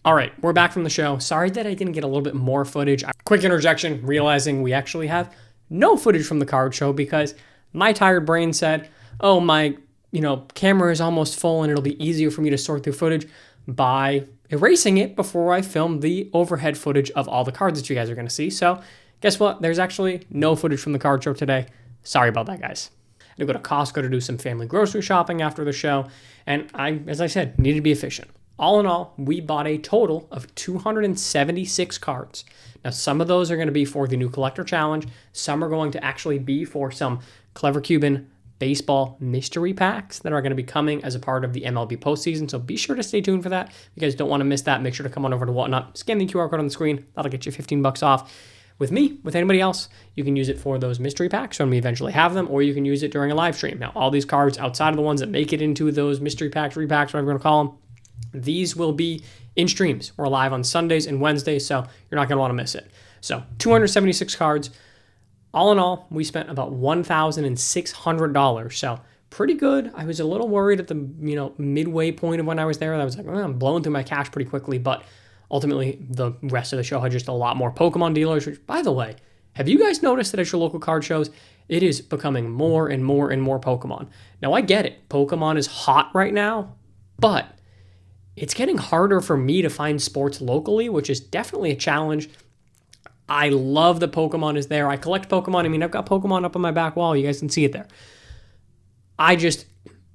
All right, we're back from the show. Sorry that I didn't get a little bit more footage. Quick interjection, realizing we actually have no footage from the card show because my tired brain said, oh, my camera is almost full and it'll be easier for me to sort through footage by erasing it before I film the overhead footage of all the cards that you guys are going to see. So guess what? There's actually no footage from the card show today. Sorry about that, guys. I had to go to Costco to do some family grocery shopping after the show. And I, as I said, needed to be efficient. All in all, we bought a total of 276 cards. Now, some of those are going to be for the new collector challenge. Some are going to actually be for some Clever Cuban baseball mystery packs that are going to be coming as a part of the MLB postseason. So be sure to stay tuned for that. If you guys don't want to miss that, make sure to come on over to Whatnot, scan the QR code on the screen. That'll get you $15 off. With me, with anybody else, you can use it for those mystery packs when we eventually have them, or you can use it during a live stream. Now, all these cards outside of the ones that make it into those mystery packs, repacks, whatever you want to call them, these will be in streams. We're live on Sundays and Wednesdays, so you're not going to want to miss it. So 276 cards. All in all, we spent about $1,600. So pretty good. I was a little worried at the midway point of when I was there. I was like, I'm blowing through my cash pretty quickly. But ultimately, the rest of the show had just a lot more Pokemon dealers. Which, by the way, have you guys noticed that at your local card shows, it is becoming more and more and more Pokemon? Now, I get it. Pokemon is hot right now, but it's getting harder for me to find sports locally, which is definitely a challenge. I love that Pokemon is there. I collect Pokemon. I mean, I've got Pokemon up on my back wall. You guys can see it there. I just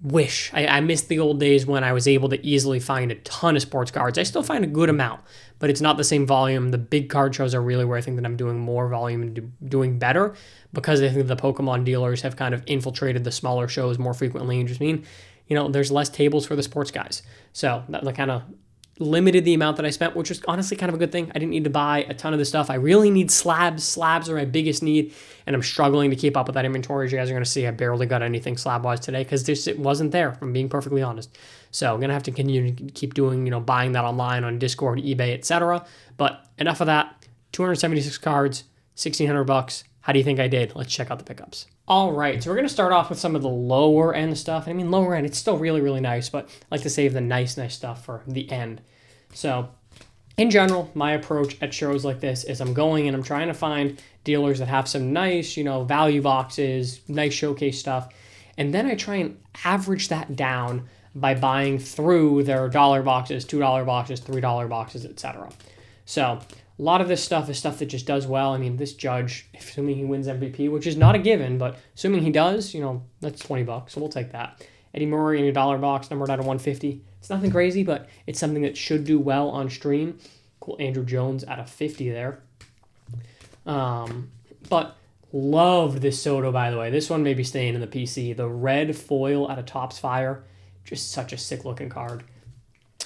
wish. I miss the old days when I was able to easily find a ton of sports cards. I still find a good amount, but it's not the same volume. The big card shows are really where I think that I'm doing more volume and doing better because I think the Pokemon dealers have kind of infiltrated the smaller shows more frequently and just mean, there's less tables for the sports guys. So that kind of limited the amount that I spent, which was honestly kind of a good thing. I didn't need to buy a ton of the stuff. I really need slabs. Slabs are my biggest need, and I'm struggling to keep up with that inventory. As you guys are going to see, I barely got anything slab-wise today because it wasn't there, if I'm being perfectly honest. So I'm going to have to continue to keep doing, buying that online on Discord, eBay, etc. But enough of that. 276 cards, $1,600. How do you think I did? Let's check out the pickups. All right, so we're going to start off with some of the lower end stuff. I mean, lower end, it's still really, really nice, but I like to save the nice stuff for the end. So in general, my approach at shows like this is I'm going and I'm trying to find dealers that have some nice, value boxes, nice showcase stuff. And then I try and average that down by buying through their $1 boxes, $2 boxes, $3 boxes, etc. So a lot of this stuff is stuff that just does well. I mean, this Judge, assuming he wins MVP, which is not a given, but assuming he does, that's $20, so we'll take that. Eddie Murray in a $1 box, numbered out of 150. It's nothing crazy, but it's something that should do well on stream. Cool Andrew Jones out of 50 there. But loved this Soto, by the way. This one may be staying in the PC. The red foil out of Topps Fire, just such a sick-looking card.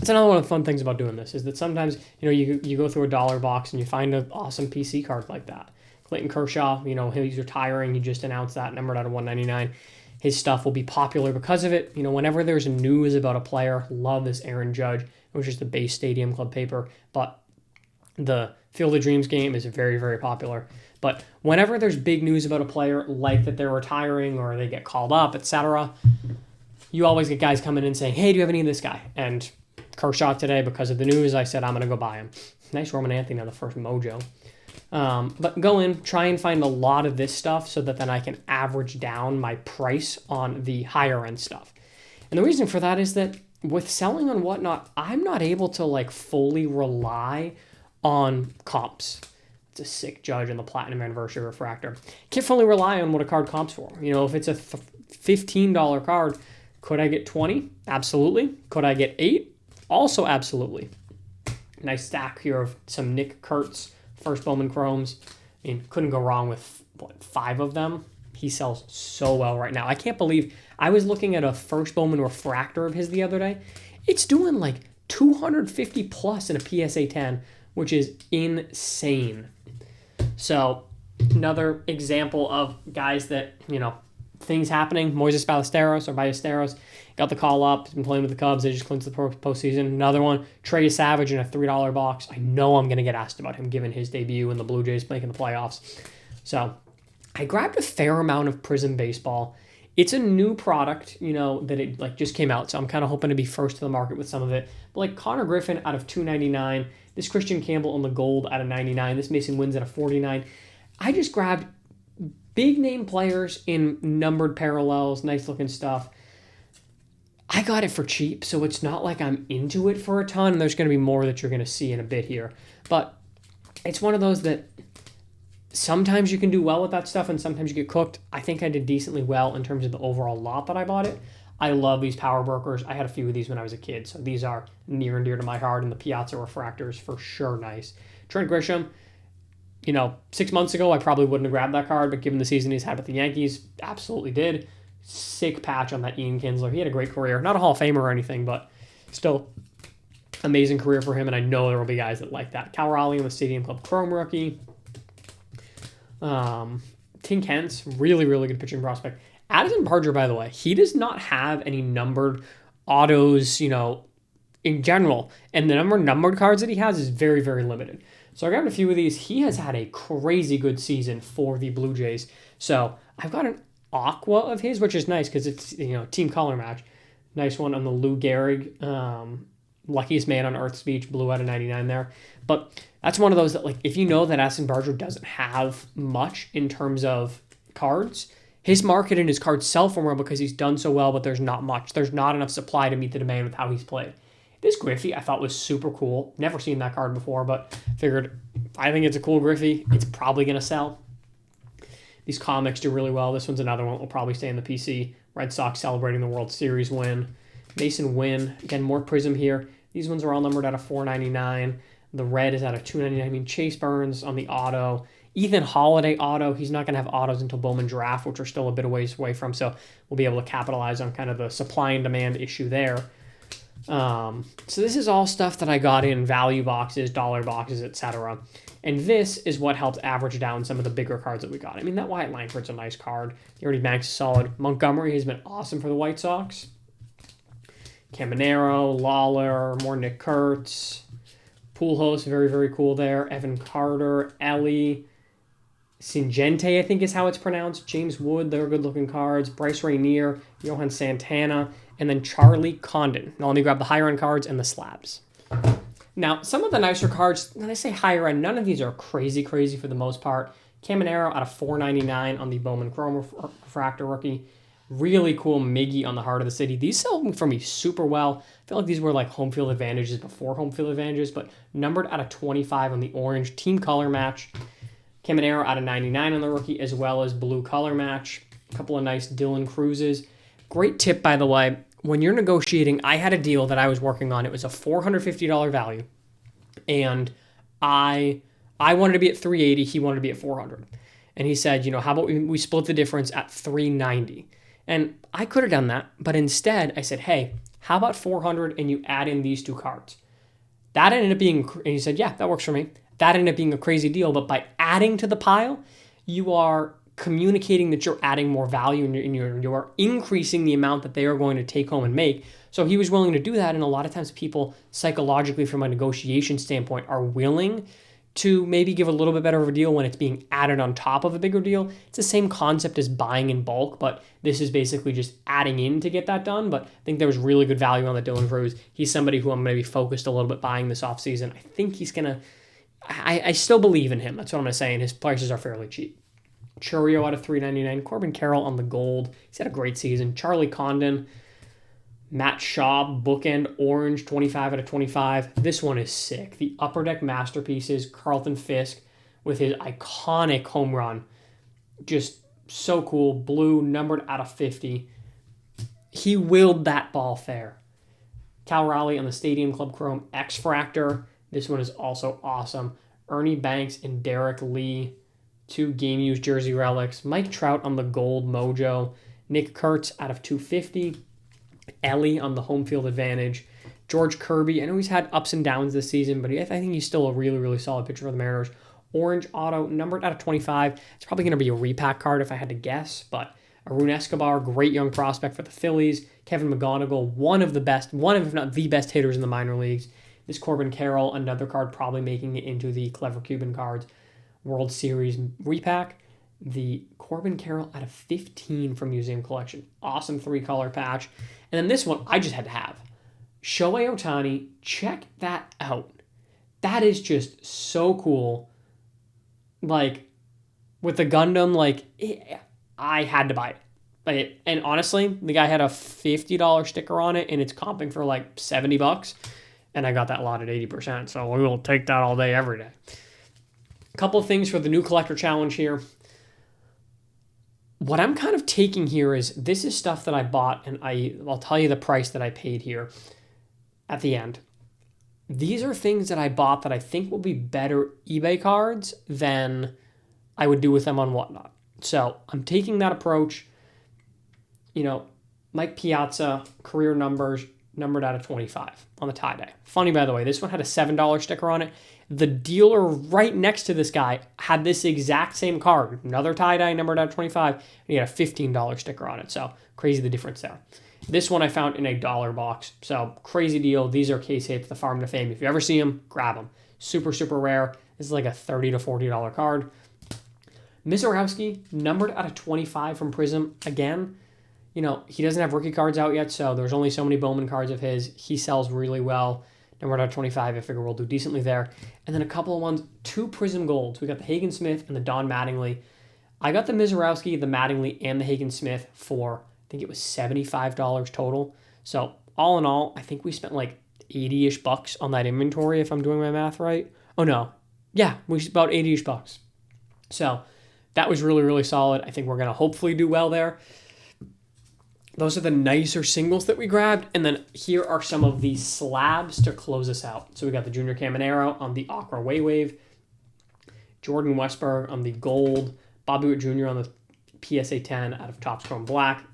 It's another one of the fun things about doing this is that sometimes, you go through a $1 box and you find an awesome PC card like that. Clayton Kershaw, he's retiring. He just announced that, numbered out of 199. His stuff will be popular because of it. Whenever there's news about a player, love this Aaron Judge. It was just the base Stadium Club paper, but the Field of Dreams game is very, very popular. But whenever there's big news about a player, like that they're retiring or they get called up, etc., you always get guys coming in saying, hey, do you have any of this guy? And Kershaw today, because of the news, I said, I'm going to go buy him. Nice Roman Anthony on the first mojo. But go in, try and find a lot of this stuff so that then I can average down my price on the higher end stuff. And the reason for that is that with selling on Whatnot, I'm not able to fully rely on comps. It's a sick Judge in the Platinum Anniversary Refractor. Can't fully rely on what a card comps for. If it's a $15 card, could I get 20? Absolutely. Could I get 8? Also absolutely. Nice stack here of some Nick Kurtz first Bowman Chromes. I mean, couldn't go wrong with 5 of them. He sells so well right now. I can't believe I was looking at a first Bowman refractor of his the other day. It's doing 250 plus in a PSA 10, which is insane. So another example of guys that, things happening. Moises Ballesteros got the call up. He's been playing with the Cubs. They just clinched the postseason. Another one, Trey Savage in a $3 box. I know I'm going to get asked about him given his debut in the Blue Jays making the playoffs. So I grabbed a fair amount of Prism Baseball It's a new product, that it like just came out. So I'm kind of hoping to be first to the market with some of it. But like Connor Griffin out of 299, this Christian Campbell on the gold out of 99, this Mason Wins out of 49. I just grabbed big name players in numbered parallels, nice looking stuff. I got it for cheap, so it's not like I'm into it for a ton, and there's going to be more that you're going to see in a bit here. But it's one of those that sometimes you can do well with that stuff, and sometimes you get cooked. I think I did decently well in terms of the overall lot that I bought it. I love these power brokers. I had a few of these when I was a kid, so these are near and dear to my heart, and the Piazza Refractors for sure nice. Trent Grisham, 6 months ago, I probably wouldn't have grabbed that card, but given the season he's had with the Yankees, absolutely did. Sick patch on that Ian Kinsler. He had a great career. Not a Hall of Famer or anything, but still amazing career for him, and I know there will be guys that like that. Cal Raleigh on the Stadium Club Chrome rookie. Tink Hence, really, really good pitching prospect. Addison Barger, by the way, he does not have any numbered autos, in general, and the numbered cards that he has is very, very limited. So I grabbed a few of these. He has had a crazy good season for the Blue Jays. So I've got an aqua of his, which is nice because it's team color match. Nice one on the Lou Gehrig, luckiest man on Earth's beach, blue out of 99 there. But that's one of those that, like, if you know that Addison Barger doesn't have much in terms of cards, his market and his cards sell for more because he's done so well, but there's not much. There's not enough supply to meet the demand with how he's played. This Griffey I thought was super cool. Never seen that card before, but figured I think it's a cool Griffey. It's probably going to sell. These comics do really well. This one's another one that will probably stay in the PC. Red Sox celebrating the World Series win. Mason Wynn, again, more Prism here. These ones are all numbered out of 499. The red is out of 299. Chase Burns on the auto. Ethan Holiday auto. He's not going to have autos until Bowman Draft, which are still a bit of ways away from, so we'll be able to capitalize on kind of the supply and demand issue there. So this is all stuff that I got in value boxes, dollar boxes, etc. And this is what helped average down some of the bigger cards that we got. I mean, that Wyatt Langford's a nice card. The Ernie Banks is solid. Montgomery has been awesome for the White Sox. Caminero, Lawler, more Nick Kurtz. Pujols, very, very cool there. Evan Carter, Elly. Singente, I think is how it's pronounced. James Wood, they're good-looking cards. Bryce Rainier, Johan Santana, and then Charlie Condon. Now let me grab the higher-end cards and the slabs. Now, some of the nicer cards, when I say higher-end, none of these are crazy for the most part. Caminero out of 499 on the Bowman Chrome Refractor rookie. Really cool Miggy on the Heart of the City. These sell for me super well. I feel like these were like home field advantages before home field advantages, but numbered out of 25 on the orange team color match. Caminero out of 99 on the rookie, as well as blue color match. A couple of nice Dylan Cruzes. Great tip, by the way. When you're negotiating, I had a deal that I was working on. It was a $450 value, and I wanted to be at 380. He wanted to be at 400, and he said, how about we split the difference at 390? And I could have done that, but instead I said, hey, how about 400 and you add in these two cards? That ended up being, and he said, yeah, that works for me. That ended up being a crazy deal, but by adding to the pile, you are communicating that you're adding more value and you are increasing the amount that they are going to take home and make. So he was willing to do that, and a lot of times people psychologically from a negotiation standpoint are willing to maybe give a little bit better of a deal when it's being added on top of a bigger deal. It's the same concept as buying in bulk, but this is basically just adding in to get that done. But I think there was really good value on the Dylan Cruz. He's somebody who I'm going to be focused a little bit buying this offseason. I think he's going to... I still believe in him. That's what I'm going to say, and his prices are fairly cheap. Churio out of $399. Corbin Carroll on the gold. He's had a great season. Charlie Condon. Matt Schaub, bookend, orange, 25 out of 25. This one is sick. The Upper Deck Masterpieces, Carlton Fisk with his iconic home run. Just so cool. Blue, numbered out of 50. He willed that ball fair. Cal Raleigh on the Stadium Club Chrome X-Fractor. This one is also awesome. Ernie Banks and Derek Lee, two game-used jersey relics. Mike Trout on the gold mojo. Nick Kurtz out of 250. Elly on the home field advantage. George Kirby, I know he's had ups and downs this season, but I think he's still a really, really solid pitcher for the Mariners. Orange auto, numbered out of 25. It's probably going to be a repack card if I had to guess, but Arun Escobar, great young prospect for the Phillies. Kevin McGonigal, one of if not the best hitters in the minor leagues. This Corbin Carroll, another card probably making it into the Clever Cuban Cards World Series repack. the Corbin Carroll out of 15 from Museum Collection. Awesome 3-color patch. And then this one I just had to have. Shohei Ohtani, check that out. That is just so cool. Like, with the Gundam, like, I had to buy it. And honestly, the guy had a $50 sticker on it, and it's comping for like $70. And I got that lot at 80%, so we will take that all day, every day. A couple of things for the new collector challenge here. What I'm kind of taking here is, this is stuff that I bought, and I'll tell you the price that I paid here at the end. These are things that I bought that I think will be better eBay cards than I would do with them on Whatnot. So I'm taking that approach. You know, Mike Piazza, career numbers, numbered out of 25 on the tie-dye. Funny, by the way, this one had a $7 sticker on it. The dealer right next to this guy had this exact same card, another tie-dye numbered out of 25, and he had a $15 sticker on it. So crazy the difference there. This one I found in a $1 box. So crazy deal. These are case hits, the Farm to Fame. If you ever see them, grab them. Super, super rare. This is like a $30 to $40 card. Mizorowski, numbered out of 25 from Prism. Again, you know, he doesn't have rookie cards out yet, so there's only so many Bowman cards of his. He sells really well. Numbered out of 25, I figure we'll do decently there. And then a couple of ones, 2 Prism Golds. We got the Hagen Smith and the Don Mattingly. I got the Mizorowski, the Mattingly, and the Hagen Smith for, I think it was $75 total. So all in all, I think we spent like 80-ish bucks on that inventory, if I'm doing my math right. Oh no. Yeah, we about 80-ish bucks. So that was really, really solid. I think we're going to hopefully do well there. Those are the nicer singles that we grabbed. And then here are some of the slabs to close us out. So we got the Junior Caminero on the Aqua Wave, Jordan Westberg on the gold, Bobby Witt Jr. on the PSA 10 out of Topps Chrome Black.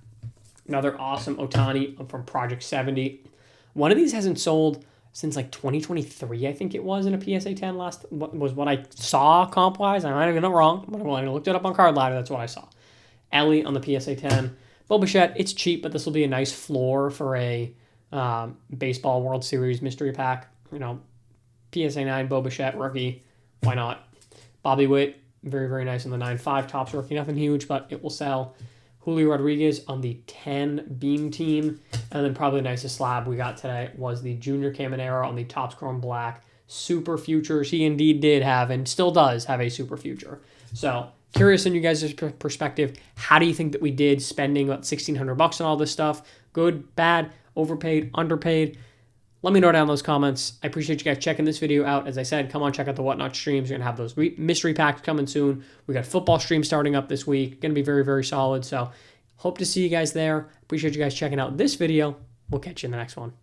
Another awesome Ohtani from Project 70. One of these hasn't sold since like 2023, I think it was, in a PSA 10 last, was what I saw comp-wise. I might have been wrong, but when I looked it up on Card Ladder, that's what I saw. Elly on the PSA 10. Bobichette, it's cheap, but this will be a nice floor for a baseball World Series mystery pack. You know, PSA 9 Bobichette rookie, why not? Bobby Witt, very, very nice on the 9.5 Topps rookie. Nothing huge, but it will sell. Julio Rodríguez on the 10 Beam team. And then probably the nicest slab we got today was the Junior Caminero on the Topps Chrome Black. Super Futures. He indeed did have, and still does have, a Super Future. So curious on you guys' perspective. How do you think that we did spending about $1,600 on all this stuff? Good, bad, overpaid, underpaid? Let me know down in those comments. I appreciate you guys checking this video out. As I said, come on, check out the Whatnot streams. We're going to have those mystery packs coming soon. We got football stream starting up this week. Going to be very, very solid. So hope to see you guys there. Appreciate you guys checking out this video. We'll catch you in the next one.